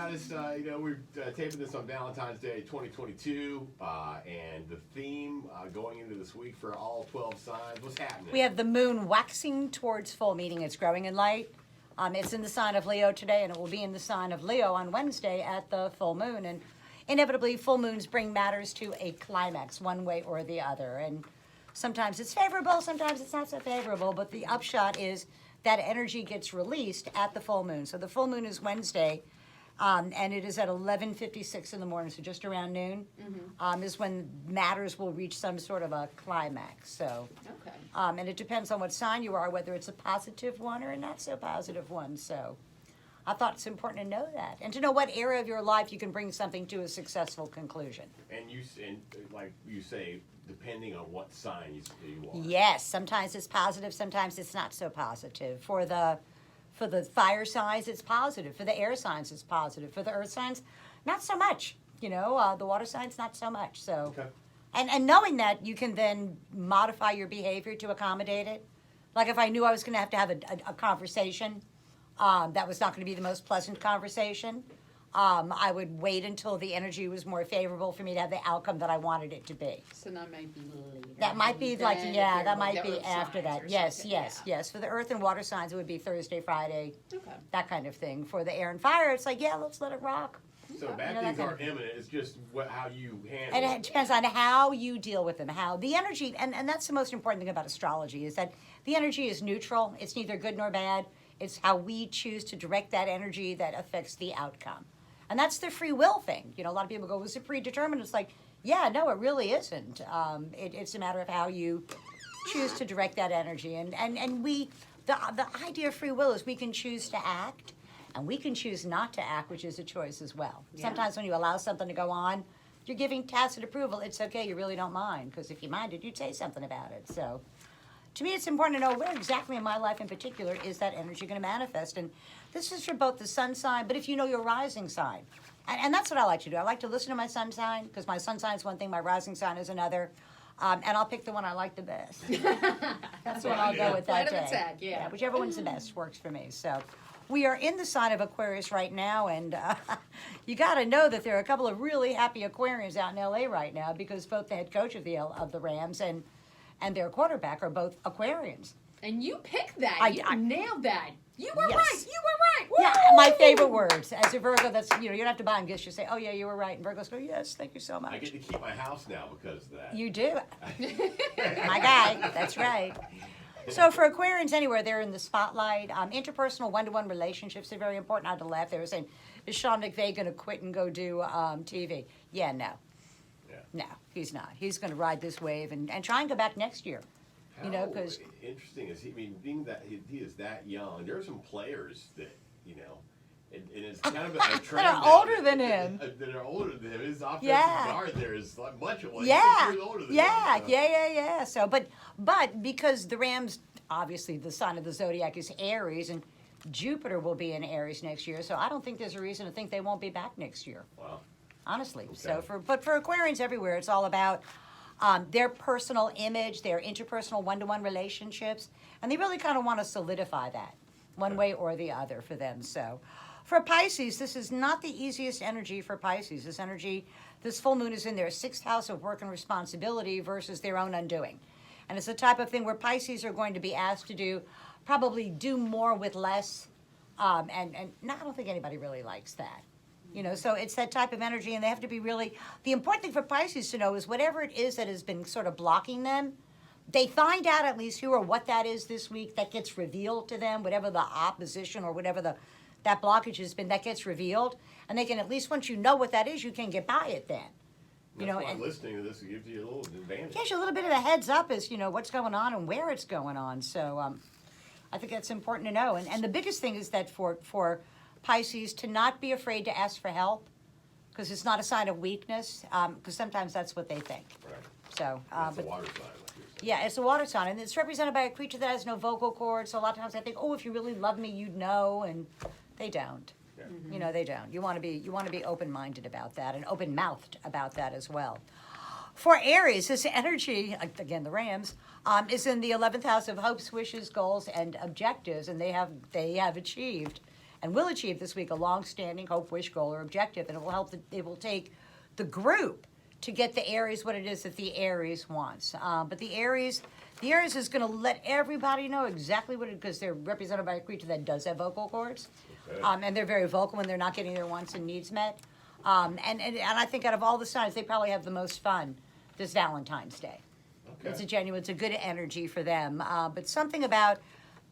got us, we're taping this on Valentine's Day 2022, and the theme going into this week for all 12 signs, what's happening? We have the moon waxing towards full, meaning it's growing in light. It's in the sign of Leo today, and it will be in the sign of Leo on Wednesday at the full moon. And inevitably, full moons bring matters to a climax, one way or the other. And sometimes it's favorable, sometimes it's not so favorable, but the upshot is that energy gets released at the full moon. So the full moon is Wednesday, and it is at 11:56 in the morning, so just around noon, is when matters will reach some sort of a climax. So, Okay. and it depends on what sign you are, whether it's a positive one or a not so positive one. So I thought it's important to know that, and to know what area of your life you can bring something to a successful conclusion. And like you say, depending on what sign you are. Yes, sometimes it's positive, sometimes it's not so positive. For the fire signs, it's positive. For the air signs, it's positive. For the earth signs, not so much. The water signs, not so much. So, Okay. and knowing that, you can then modify your behavior to accommodate it. Like if I knew I was going to have a conversation that was not going to be the most pleasant conversation, I would wait until the energy was more favorable for me to have the outcome that I wanted it to be. So that might be later. That might be Then like, if yeah, you're that might the be earth after signs that. or Yes, something, yes, yeah. yes. For the earth and water signs, it would be Thursday, Friday, Okay. that kind of thing. For the air and fire, it's like, yeah, let's let it rock. So bad that things kind aren't imminent. It's just how you handle And it. it depends on how you deal with them, how the energy, and that's the most important thing about astrology, is that the energy is neutral. It's neither good nor bad. It's how we choose to direct that energy that affects the outcome. And that's the free will thing. A lot of people go, was it predetermined? It's like, yeah, no, it really isn't. It's a matter of how you choose to direct that energy. And the idea of free will is we can choose to act, and we can choose not to act, which is a choice as well. Yeah. Sometimes when you allow something to go on, you're giving tacit approval. It's okay, you really don't mind, because if you minded, you'd say something about it. So to me, it's important to know where exactly in my life in particular is that energy going to manifest. And this is for both the sun sign, but if you know your rising sign. And that's what I like to do. I like to listen to my sun sign, because my sun sign is one thing, my rising sign is another. And I'll pick the one I like the best. That's what I'll go with that Right of day. attack, yeah. Whichever one's the best works for me. So we are in the sign of Aquarius right now, and you got to know that there are a couple of really happy Aquarians out in LA right now, because both the head coach of the Rams and their quarterback are both Aquarians. And you picked that. I nailed that. You were Yes. right. You were right. Yeah, my Woo! favorite words. As a Virgo, that's, you don't have to buy them gifts. You say, oh, yeah, you were right. And Virgos go, yes, thank you so much. I get to keep my house now because of that. You do. My guy. That's right. So for Aquarians anywhere, they're in the spotlight. Interpersonal one-to-one relationships are very important. I had to laugh. They were saying, is Sean McVay going to quit and go do TV? Yeah, no. Yeah. No, he's not. He's going to ride this wave and try and go back next year. How Because interesting is he? I mean, being that he is that young, there are some players that and it's kind of a trend that are now older than him. That are older than him. His offensive Yeah. guard there is like much of like Yeah, 6 years older than yeah, him. So. yeah. So, but because the Rams, obviously, the sign of the zodiac is Aries, and Jupiter will be in Aries next year. So I don't think there's a reason to think they won't be back next year. Wow. Honestly. Okay. So for Aquarians everywhere, it's all about their personal image, their interpersonal one-to-one relationships, and they really kind of want to solidify that one way or the other for them. So for Pisces, this is not the easiest energy for Pisces. This full moon is in their 6th house of work and responsibility versus their own undoing. And it's the type of thing where Pisces are going to be asked to probably do more with less. And no, I don't think anybody really likes that. So it's that type of energy, and they have to be really, the important thing for Pisces to know is whatever it is that has been sort of blocking them, they find out at least who or what that is this week. That gets revealed to them, whatever the opposition or whatever that blockage has been, that gets revealed. And they can, at least once you know what that is, you can get by it then. That's why listening to this gives you a little advantage. Gives you a little bit of a heads up as, what's going on and where it's going on. So I think that's important to know. And the biggest thing is that for Pisces to not be afraid to ask for help, because it's not a sign of weakness, because sometimes that's what they think. Right. So, It's a water sign, like you're saying. yeah, it's a water sign, and it's represented by a creature that has no vocal cords. So a lot of times I think, oh, if you really love me, you'd know, and they don't. Yeah. They don't. You want to be open-minded about that and open-mouthed about that as well. For Aries, this energy, again, the Rams, is in the 11th house of hopes, wishes, goals, and objectives, and they have achieved and will achieve this week a long-standing hope, wish, goal, or objective, and it will help. It will take the group to get the Aries what it is that the Aries wants. But the Aries is going to let everybody know exactly what it, because they're represented by a creature that does have vocal cords, Okay. and they're very vocal when they're not getting their wants and needs met. And I think out of all the signs, they probably have the most fun this Valentine's Day. Okay. It's a good energy for them. But something about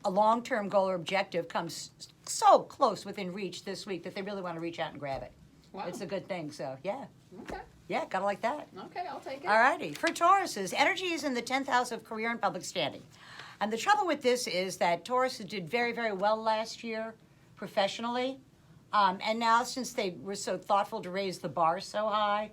a long-term goal or objective comes so close within reach this week that they really want to reach out and grab it. Wow. It's a good thing. So yeah, Okay. gotta like that. Okay, I'll take it. All righty. For Tauruses, energy is in the 10th house of career and public standing. And the trouble with this is that Taurus did very, very well last year professionally. And now, since they were so thoughtful to raise the bar so high,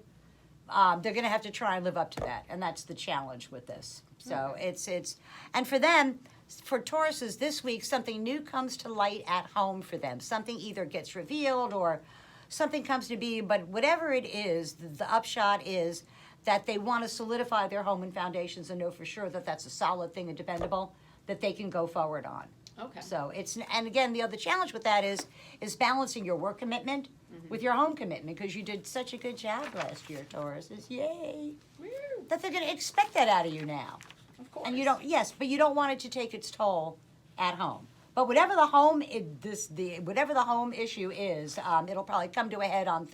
they're going to have to try and live up to that. And that's the challenge with this. So it's, and for them, for Tauruses this week, something new comes to light at home for them. Something either gets revealed or something comes to be, but whatever it is, the upshot is that they want to solidify their home and foundations and know for sure that that's a solid thing and dependable that they can go forward on. Okay. So it's, and again, the other challenge with that is balancing your work commitment with your home commitment, because you did such a good job last year, Tauruses. Yay! Woo. That they're going to expect that out of you now. Of course. And you don't, yes, but you don't want it to take its toll at home. But whatever the home whatever the home issue is, it'll probably come to a head on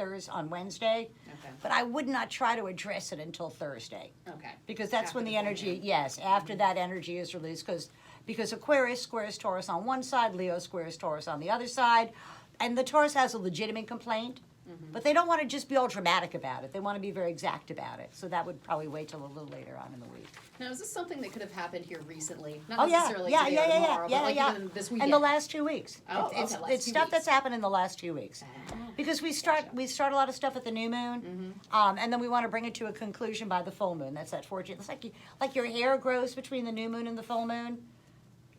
Wednesday. Okay. But I would not try to address it until Thursday, Okay. because that's After when the the full energy, moon. yes, after that energy is released, because Aquarius squares Taurus on one side, Leo squares Taurus on the other side, and the Taurus has a legitimate complaint. But they don't want to just be all dramatic about it. They want to be very exact about it. So that would probably wait till a little later on in the week. Now, is this something that could have happened here recently? Not Oh yeah, necessarily yeah, today yeah, or yeah, tomorrow, yeah, but like yeah. even this In weekend. the last 2 weeks. Oh, it's, okay, last it's 2 stuff weeks. that's happened in the last 2 weeks. Because we start a lot of stuff at the new moon, and then we want to bring it to a conclusion by the full moon. That's that 14. It's like your hair grows between the new moon and the full moon,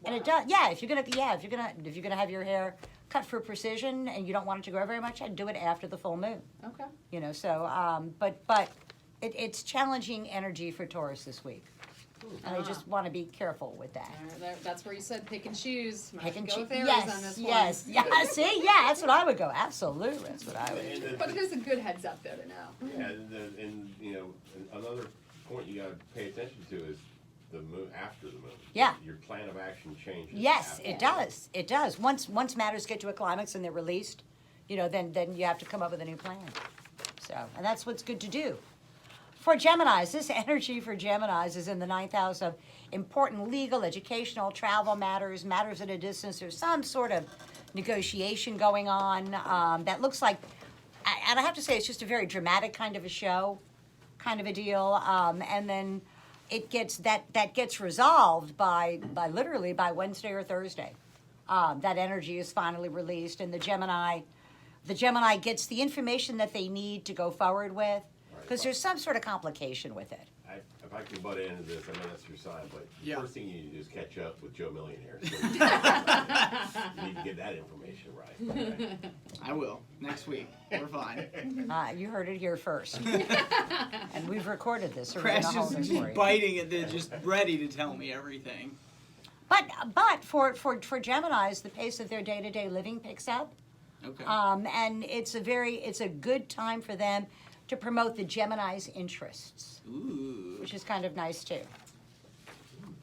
and it does. Yeah, if you're gonna have your hair cut for precision and you don't want it to grow very much, I'd do it after the full moon. Okay. You know, so but it's challenging energy for Taurus this week, and I just want to be careful with that. All right, that's where you said pick and choose. Might Pick have and to go with choose. Aries on this Yes, one. yeah. See, yeah, that's what I would go. Absolutely, that's what I would. And the- But it is a good heads up though to know. Yeah, and you know, another point you gotta pay attention to is the moon, after the moon. Yeah. Your plan of action changes. Yes, after it the moon. does. It does. Once matters get to a climax and they're released, you know, then you have to come up with a new plan. So, and that's what's good to do. For Geminis, this energy for Geminis is in the 9th house of important legal, educational, travel matters at a distance. There's some sort of negotiation going on that looks like, and I have to say, it's just a very dramatic kind of a show, kind of a deal. And then it gets that gets resolved by literally by Wednesday or Thursday. That energy is finally released, and the Gemini gets the information that they need to go forward with, because there's some sort of complication with it. If I can butt into this, I know that's your sign, but Yeah. the first thing you need to do is catch up with Joe Millionaire. So you need to get that information right. Okay? I will. Next week. We're fine. You heard it here first, and we've recorded this. So we're Crash gonna hold is this for you. biting at the, just ready to tell me everything. But for Geminis, the pace of their day-to-day living picks up. Okay. And it's a good time for them to promote the Gemini's interests, Ooh. which is kind of nice too.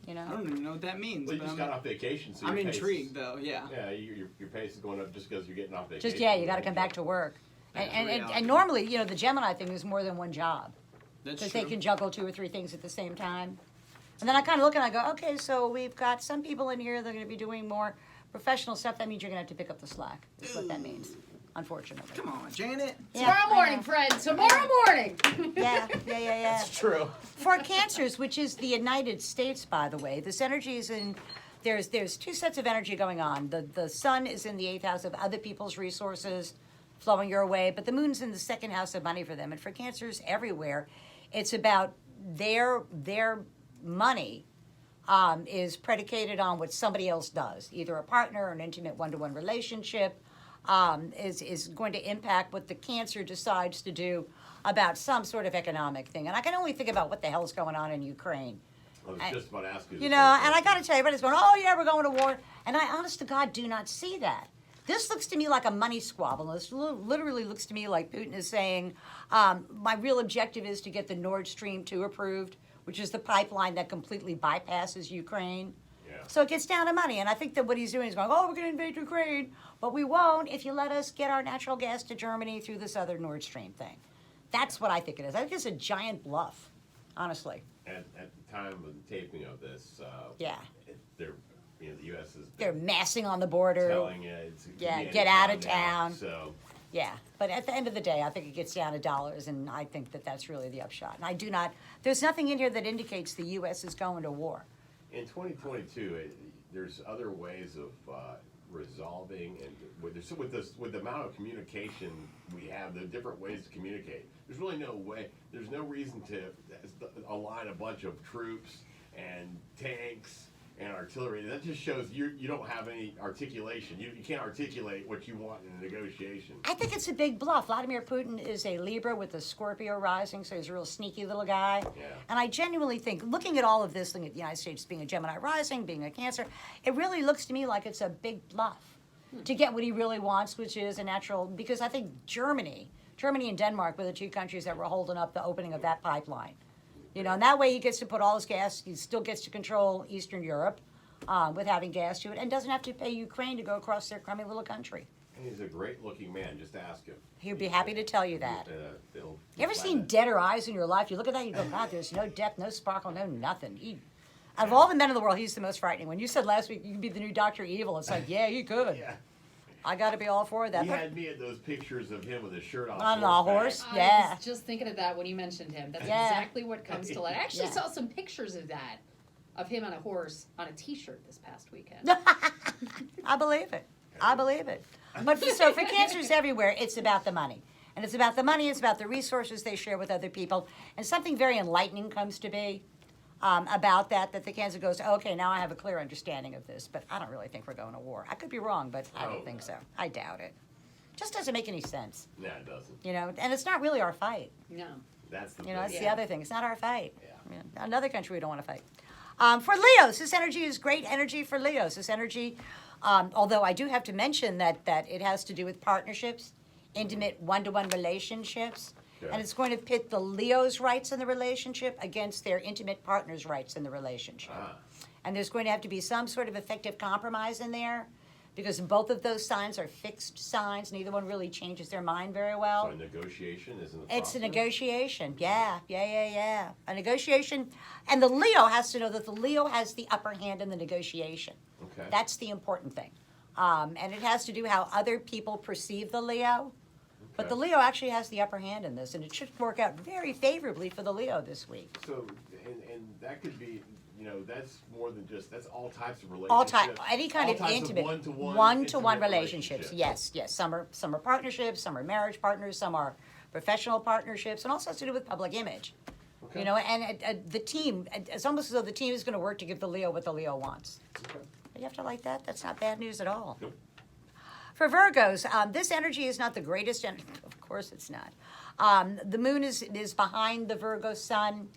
You know? I don't even know what that means. Well, you but just got off vacation, so I'm your pace intrigued though. Yeah. Yeah, your pace is going up just because you're getting off vacation. Just you got to come back to work. That's And reality. normally, you know, the Gemini thing is more than one job, That's because true. they can juggle 2 or 3 things at the same time. And then I kind of look and I go, okay, so we've got some people in here that are going to be doing more professional stuff. That means you're going to have to pick up the slack. That's what that means, unfortunately. Come on, Janet. Yeah, Tomorrow I morning, know. Fred. Tomorrow morning. Yeah. True. For Cancers, which is the United States, by the way, this energy is in. There's 2 sets of energy going on. The sun is in the 8th house of other people's resources flowing your way, but the moon's in the 2nd house of money for them. And for Cancers everywhere, it's about their money is predicated on what somebody else does, either a partner or an intimate one-to-one relationship. Is going to impact what the Cancer decides to do about some sort of economic thing. And I can only think about what the hell's going on in Ukraine. I was just about to ask you. You know, and I got to tell you, everybody's going, oh, yeah, we're going to war. And I, honest to God, do not see that. This looks to me like a money squabble. This literally looks to me like Putin is saying, my real objective is to get the Nord Stream 2 approved, which is the pipeline that completely bypasses Ukraine. Yeah. So it gets down to money. And I think that what he's doing is going, oh, we're going to invade Ukraine, but we won't if you let us get our natural gas to Germany through this other Nord Stream thing. That's what I think it is. I think it's a giant bluff, honestly. At the time of the taping of this, Yeah. they're, the U.S. has They're been massing on the border. telling it, Get out of now, town. So Yeah, but at the end of the day, I think it gets down to dollars, and I think that that's really the upshot. And I do not, there's nothing in here that indicates the U.S. is going to war. in 2022, there's other ways of resolving, and with the amount of communication we have, the different ways to communicate. There's really no way. There's no reason to align a bunch of troops and tanks and artillery. That just shows you don't have any articulation. You can't articulate what you want in a negotiation. I think it's a big bluff. Vladimir Putin is a Libra with a Scorpio rising, so he's a real sneaky little guy. Yeah. And I genuinely think, looking at all of this, looking at the United States being a Gemini rising, being a Cancer, it really looks to me like it's a big bluff to get what he really wants, which is a natural, because I think Germany and Denmark were the two countries that were holding up the opening of that pipeline. And that way he gets to put all his gas, he still gets to control Eastern Europe with having gas to it, and doesn't have to pay Ukraine to go across their crummy little country. And he's a great looking man, just ask him. He'd be happy to tell you that. He'll You ever seen deader eyes in your life? You look at that, you go, God, there's no depth, no sparkle, no nothing. Out of all the men in the world, he's the most frightening. When you said last week you could be the new Dr. Evil, it's like, yeah, you could. Yeah. I got to be all for that. He But had me at those pictures of him with his shirt off. on a horse, I yeah. was just thinking of that when you mentioned him. That's Yeah. exactly what comes to light. I actually Yeah. saw some pictures of that, of him on a horse on a T-shirt this past weekend. I believe it. I believe it. But so for cancers everywhere, it's about the money. And it's about the money, it's about the resources they share with other people. And something very enlightening comes to be about that the cancer goes, okay, now I have a clear understanding of this, but I don't really think we're going to war. I could be wrong, but I don't think so. I doubt it. Just doesn't make any sense. No, it doesn't. And it's not really our fight. No. That's the That's thing. the other thing. It's not our fight. Yeah. Another country we don't want to fight. For Leos, this energy is great energy for Leos. This energy, although I do have to mention that it has to do with partnerships, intimate one-to-one relationships, Okay. and it's going to pit the Leo's rights in the relationship against their intimate partner's rights in the relationship. Ah. And there's going to have to be some sort of effective compromise in there, because both of those signs are fixed signs. Neither one really changes their mind very well. So a negotiation isn't It's a negotiation. Yeah. A negotiation. And the Leo has to know that the Leo has the upper hand in the negotiation. Okay. That's the important thing. And it has to do how other people perceive the Leo. But the Okay. Leo actually has the upper hand in this, and it should work out very favorably for the Leo this week. So, and that could be, that's more than just, that's all types of relationships. All type, any kind all of types intimate, one-to-one one-to-one intimate relationships. Yes. Some are partnerships, some are marriage partners, some are professional partnerships, and also has to do with public image. Okay. And the team, it's almost as though the team is going to work to give the Leo what the Leo wants. Okay. You have to like that. That's not bad news at all. Nope. For Virgos, this energy is not the greatest. Of course, it's not. The moon is behind the Virgo sun,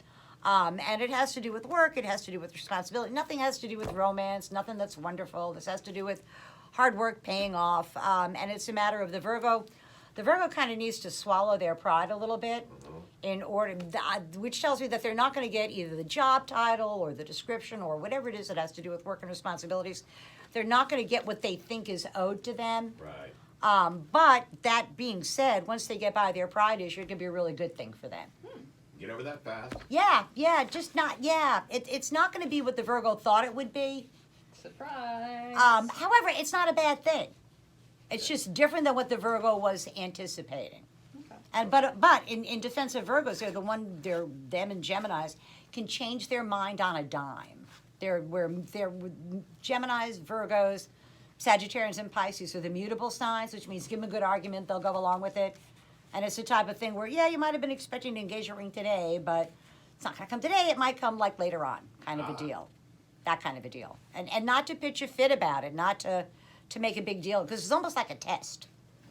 and it has to do with work. It has to do with responsibility. Nothing has to do with romance. Nothing that's wonderful. This has to do with hard work paying off, and it's a matter of the Virgo. The Virgo kind of needs to swallow their pride a little bit, in order, which tells me that they're not going to get either the job title or the description or whatever it is that has to do with work and responsibilities. They're not going to get what they think is owed to them. Right. But that being said, once they get by their pride issue, it can be a really good thing for them. Get over that fast. It's not going to be what the Virgo thought it would be. Surprise. However, it's not a bad thing. It's just different than what the Virgo was anticipating. Okay. And but in defense of Virgos, them and Geminis can change their mind on a dime. They're Geminis, Virgos, Sagittarians, and Pisces are the mutable signs, which means give them a good argument, they'll go along with it. And it's the type of thing where, you might have been expecting to engage a ring today, but it's not going to come today. It might come like later on, kind of a deal. That kind of a deal. And not to pitch a fit about it, not to make a big deal, because it's almost like a test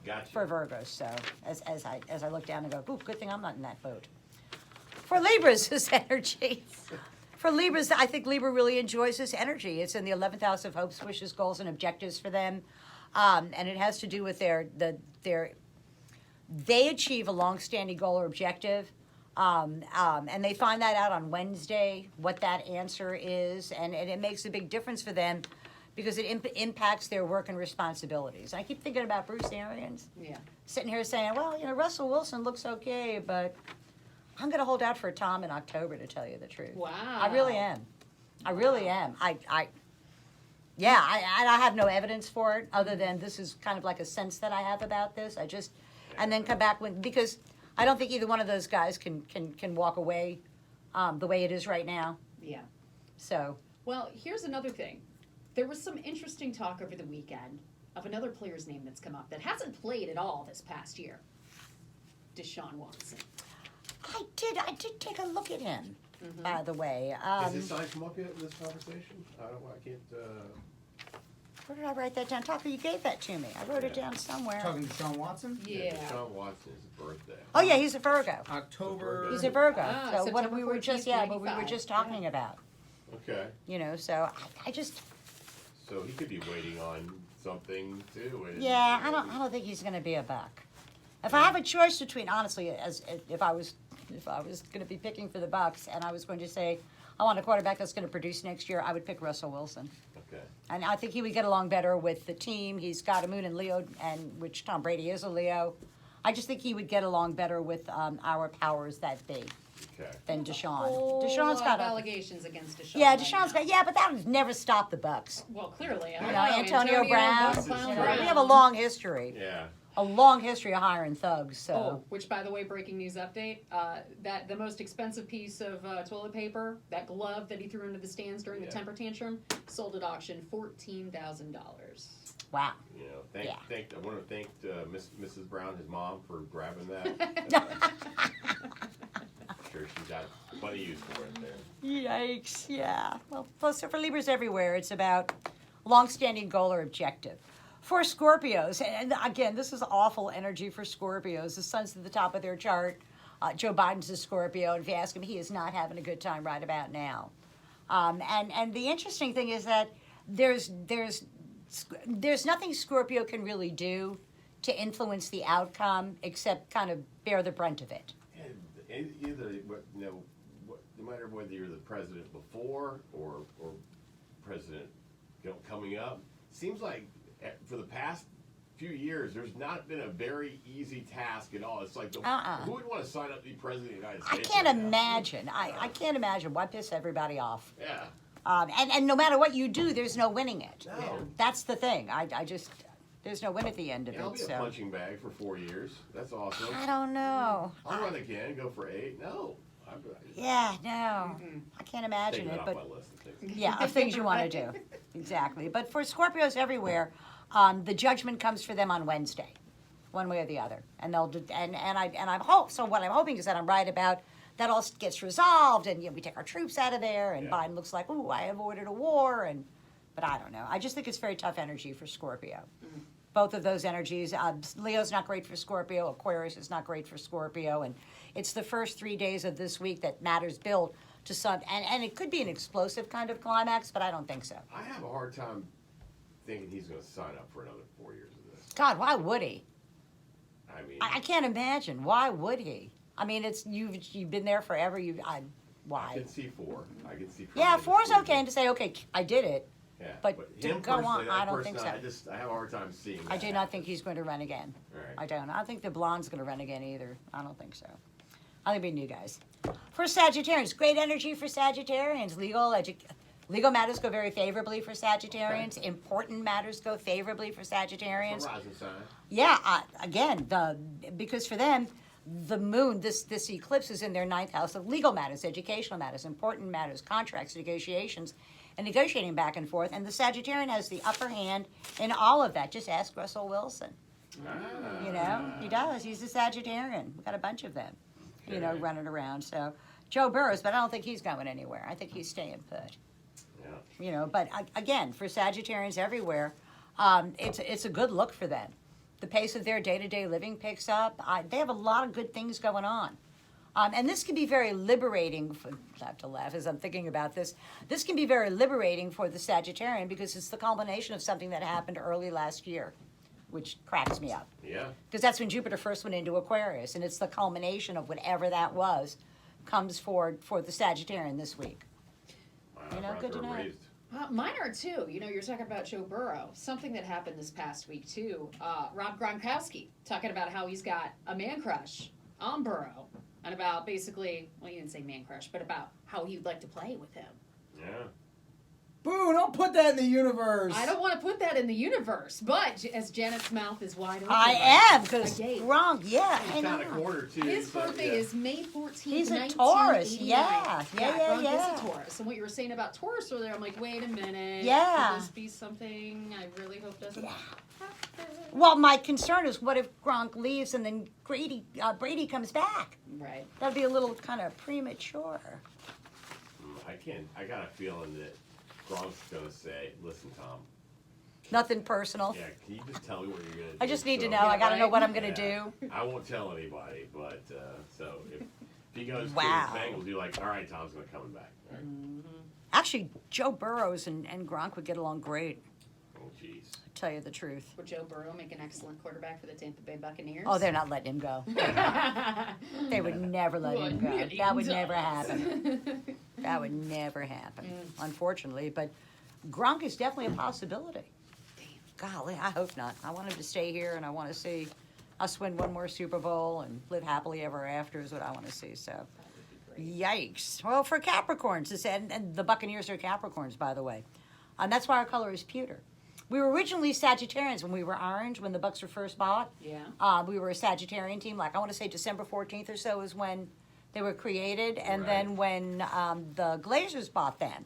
Gotcha. for Virgos. So as I look down and go, ooh, good thing I'm not in that boat. For Libras, this energy. For Libras, I think Libra really enjoys this energy. It's in the 11th house of hopes, wishes, goals, and objectives for them. and it has to do with they achieve a long-standing goal or objective, and they find that out on Wednesday, what that answer is, and it makes a big difference for them because it impacts their work and responsibilities. I keep thinking about Bruce Arians Yeah. sitting here saying, well, Russell Wilson looks okay, but I'm going to hold out for Tom in October, to tell you the truth. Wow. I really am. I really am. I have no evidence for it other than this is kind of like a sense that I have about this. And then come back because I don't think either one of those guys can walk away the way it is right now. Yeah. So, Well, here's another thing. There was some interesting talk over the weekend of another player's name that's come up that hasn't played at all this past year. Deshaun Watson. I did take a look at him, by the way. Has his sign come up yet in this conversation? I can't. Where did I write that down? Tucker, you gave that to me. I wrote it down somewhere. Talking to Sean Watson? Yeah. Deshaun Watson's birthday. Oh yeah, he's a Virgo. October. He's a Virgo. Ah, So what September we were 14th, what we were 95. just talking about. Okay. So I just So he could be waiting on something too. And, I don't think he's going to be a Buck. If I have a choice between, honestly, if I was going to be picking for the Bucks and I was going to say I want a quarterback that's going to produce next year, I would pick Russell Wilson. Okay. And I think he would get along better with the team. He's got a moon in Leo, and which Tom Brady is a Leo. I just think he would get along better with our powers that be Okay. than Deshaun. Whole Deshaun's lot got of a allegations against Deshaun. yeah. right Deshaun's now. got but that would never stop the Bucks. Well, clearly. I You don't know, know. Antonio Brown. This is Brown. true. We have a long history. Yeah. A long history of hiring thugs. So Oh, which by the way, breaking news update, that the most expensive piece of toilet paper, that glove that he threw into the stands during the Yeah. temper tantrum, sold at auction $14,000. wow. I want to thank Mrs. Brown, his mom, for grabbing that. I'm sure she's got plenty of use for it there. Yikes! Yeah. Well, plus for Libras everywhere, it's about long-standing goal or objective. For Scorpios, and again, this is awful energy for Scorpios. The sun's at the top of their chart. Joe Biden's a Scorpio, and if you ask him, he is not having a good time right about now. And the interesting thing is that there's nothing Scorpio can really do to influence the outcome except kind of bear the brunt of it. And either no matter whether you're the president before or president coming up, seems like for the past few years, there's not been a very easy task at all. It's like, who would want to sign up to be president of the United I States? can't right now? imagine. I can't imagine. Why piss everybody off? Yeah. And no matter what you do, there's no winning it. No. That's the thing. I just there's no win at the end of Yeah, I'll it. be a So punching bag for 4 years. That's awesome. I don't know. I'll run again, go for 8. No. Yeah, no. I can't imagine Take it. that But off my list of things. yeah, of things you want to do. Exactly. But for Scorpios everywhere, the judgment comes for them on Wednesday, one way or the other, and they'll do, and I hope so. What I'm hoping is that I'm right about that all gets resolved, and we take our troops out of there, and Yeah. Biden looks like, ooh, I avoided a war, but I don't know. I just think it's very tough energy for Scorpio. Both of those energies. Leo's not great for Scorpio. Aquarius is not great for Scorpio, and it's the first 3 days of this week that matters build to some, and it could be an explosive kind of climax, but I don't think so. I have a hard time thinking he's going to sign up for another 4 years of this. God, why would he? I mean, I can't imagine. Why would he? I mean, it's you've been there forever. I Why? can see 4. I can see. Yeah, five. 4 is okay, and to say, okay, I did it. Yeah, but to him go on, personally, that I don't think person, so. I have a hard time seeing. I that do not happen. think he's going to run again. All right. I don't. I don't think the blonde's going to run again either. I don't think so. I think it'll be new guys. For Sagittarians, great energy for Sagittarians. Legal matters go very favorably for Sagittarians. Okay. Important matters go favorably for Sagittarians. Horizon sign. Yeah, again, because for them, the moon, this eclipse is in their 9th house of legal matters, educational matters, important matters, contracts, negotiations, and negotiating back and forth. And the Sagittarian has the upper hand in all of that. Just ask Russell Wilson. He does. He's a Sagittarian. We've got a bunch of them, Okay. running around. So Joe Burrows, but I don't think he's going anywhere. I think he's staying put. Yeah. But again, for Sagittarians everywhere, it's a good look for them. The pace of their day-to-day living picks up. They have a lot of good things going on. And this can be very liberating. I have to laugh as I'm thinking about this. This can be very liberating for the Sagittarian because it's the culmination of something that happened early last year, which cracks me up. Yeah. Because that's when Jupiter first went into Aquarius, and it's the culmination of whatever that was comes for the Sagittarian this week. My You know, eyebrows good to are know. raised. Mine are too. You know, you're talking about Joe Burrow. Something that happened this past week too. Rob Gronkowski talking about how he's got a man crush on Burrow, and about basically, well, he didn't say man crush, but about how he'd like to play with him. Yeah. Boo! Don't put that in the universe. I don't want to put that in the universe, but as Janet's mouth is wide open, I am, because A date. wrong, yeah, He's I got a know. quarter too. his so, birthday yeah. is May 14th, He's a 1989. Taurus, yeah. Gronk Yeah. is a Taurus. And what you were saying about Taurus earlier, I'm like, wait a minute. Yeah. Could this be something I really hope doesn't happen? Well, my concern is what if Gronk leaves and then Brady comes back? Right. That'd be a little kind of premature. I got a feeling that Gronk's gonna say, "Listen, Tom. Nothing personal. Yeah, can you just tell me what you're gonna do?" I just need to So- know. I got to know right. what I'm going to Yeah. do. I won't tell anybody, but so if he goes Wow. to the Bengals, you're like, all right, Tom's gonna come back. All right. Actually, Joe Burrows and Gronk would get along great, Oh, jeez. to tell you the truth. Would Joe Burrow make an excellent quarterback for the Tampa Bay Buccaneers? Oh, they're not letting him go. They would never let him go. What That would he never does. happen. That would never happen, unfortunately. But Gronk is definitely a possibility. Golly, I hope not. I want him to stay here, and I want to see us win one more Super Bowl and live happily ever after is what I want to see. So, yikes. Well, for Capricorns, this and the Buccaneers are Capricorns, by the way. And that's why our color is pewter. We were originally Sagittarians when we were orange, when the Bucks were first bought. Yeah. We were a Sagittarian team. Like, I want to say December 14th or so is when they were created. And Right. then when the Glazers bought them,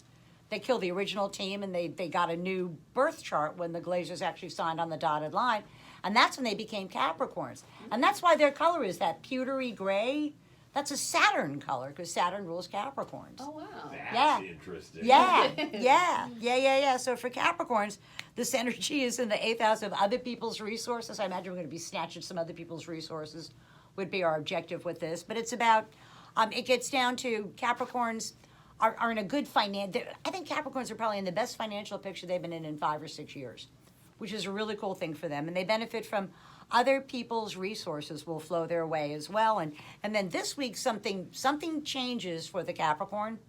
they killed the original team and they got a new birth chart when the Glazers actually signed on the dotted line. And that's when they became Capricorns. And that's why their color is that pewtery gray. That's a Saturn color because Saturn rules Capricorns. Oh, wow. That's Yeah. interesting. Yeah. So for Capricorns, this energy is in the 8th house of other people's resources. I imagine we're going to be snatching some other people's resources would be our objective with this. But it's about, it gets down to Capricorns are in a good I think Capricorns are probably in the best financial picture they've been in 5 or 6 years, which is a really cool thing for them. And they benefit from other people's resources will flow their way as well. And then this week, something changes for the Capricorn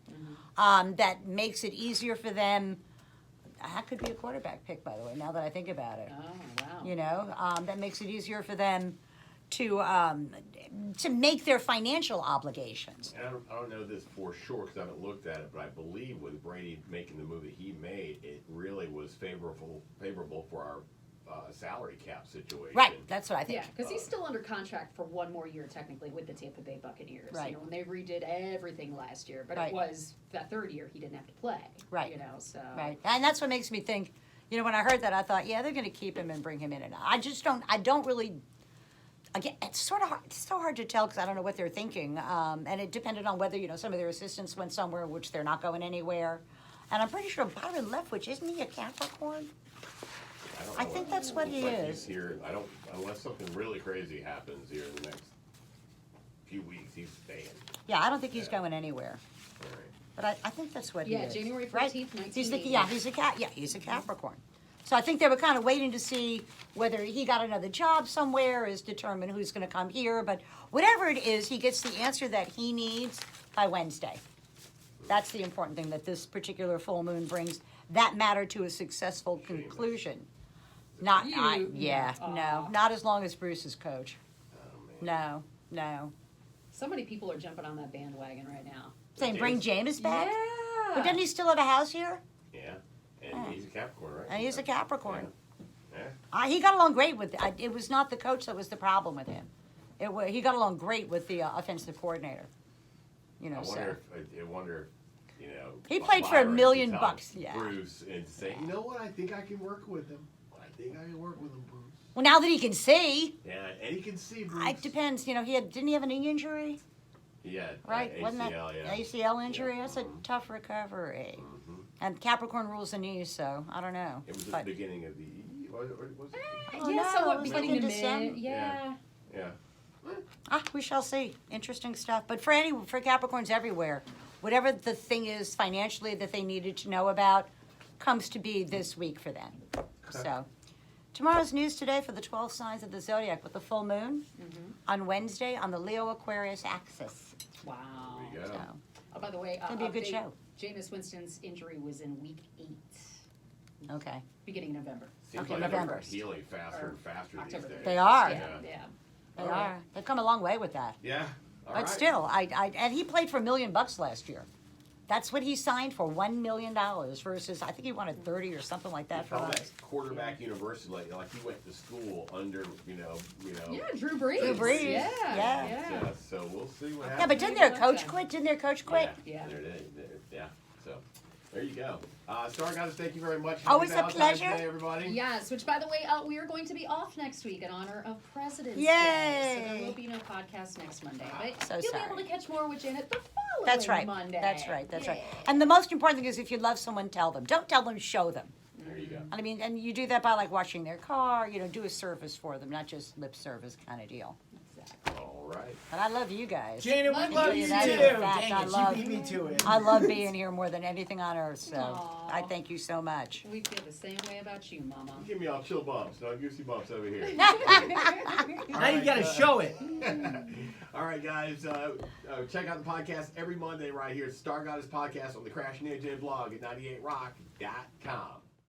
that makes it easier for them. That could be a quarterback pick, by the way, now that I think about it. Oh, wow. You know, that makes it easier for them to make their financial obligations. And I don't know this for sure because I haven't looked at it, but I believe with Brady making the move that he made, it really was favorable for our salary cap situation. Right, that's what I think. Yeah, because he's still under contract for one more year, technically, with the Tampa Bay Buccaneers. Right. You know, when they redid everything last year, but Right. it was that third year he didn't have to play. Right. You know, so. Right, and that's what makes me think. You know, when I heard that, I thought, yeah, they're going to keep him and bring him in, and I don't really. Again, it's sort of hard, it's so hard to tell because I don't know what they're thinking, and it depended on whether some of their assistants went somewhere, which they're not going anywhere, and I'm pretty sure Byron Leftwich, isn't he a Capricorn? don't I know think that's what looks he like is. He's here. I don't unless something really crazy happens here in the next few weeks. He's staying. Yeah, I don't think he's going anywhere, All right. but I think that's what he Yeah, is. January 14th, right? 1980. He's a Capricorn. So I think they were kind of waiting to see whether he got another job somewhere, is determine who's going to come here. But whatever it is, he gets the answer that he needs by Wednesday. That's the important thing, that this particular full moon brings that matter to a successful conclusion. Not, Aw. not as long as Bruce is coach. Oh, man. No. So many people are jumping on that bandwagon right now. Saying bring Jameis back? Yeah. But doesn't he still have a house here? Yeah, and he's a Capricorn, right? And he's a Capricorn. Yeah. He got along great with. It was not the coach that was the problem with him. He got along great with the offensive coordinator. You know, I wonder if, He played for $1 Byron million could tell bucks, yeah. Bruce and say, you know what? I think I can work with him. Bruce. well, now that he can see, Yeah, and he can see Bruce. it depends. Didn't he have a knee injury? Yeah, Right? ACL, Wasn't that yeah. ACL injury? Yeah. That's a tough recovery. Mhm. And Capricorn rules the knees, so I don't know. It was at But- the beginning of the. Or was it? Oh, yeah, no, somewhat it was beginning like to in December. mid. Yeah. Yeah. We shall see. Interesting stuff. But for Capricorns everywhere, whatever the thing is financially that they needed to know about comes to be this week for them. So tomorrow's news today for the 12 signs of the zodiac with the full moon on Wednesday on the Leo Aquarius axis. Wow. There you go. So Oh, by the way, It'll be a good update, show. Jameis Winston's injury was in week 8, okay. beginning of November. Seems Okay, like November. they're healing faster and faster October these days. They are. Yeah. They All are. right. They've come a long way with that. Yeah. All But right. still, and he played for $1 million last year. That's what he signed for, $1 million versus I think he wanted 30 or something like that for Call us. that quarterback university, like he went to school under, Yeah, Drew Brees. Drew Brees, Yeah. yeah. Yeah, so we'll see what happens. Yeah, but didn't their coach quit? Didn't their coach quit? Yeah. There it is. Yeah. So there you go. Star Goddess, thank you very much. Always Happy a Valentine's pleasure. Day, everybody. Yes, which by the way, we are going to be off next week in honor of President's Day. Yay! So there will be no podcast next Monday. But So you'll sorry. be able to catch more with Janet the following That's right. Monday. That's right. That's right. Yeah. And the most important thing is if you love someone, tell them. Don't tell them, show them. There you go. I mean, and you do that by like washing their car, do a service for them, not just lip service kind of deal. Exactly. All right. But I love you guys. Janet, we Love love you. you That's too. a fact. Dang I it, love- you beat me to it. I love being here more than anything on earth, so Aw. I thank you so much. We feel the same way about you, Mama. Give me all chill bumps, no goosey bumps over here. Now you gotta show it. All right, guys. Check out the podcast every Monday right here. Star Goddess Podcast on the Crash Ninja blog at 98rock.com.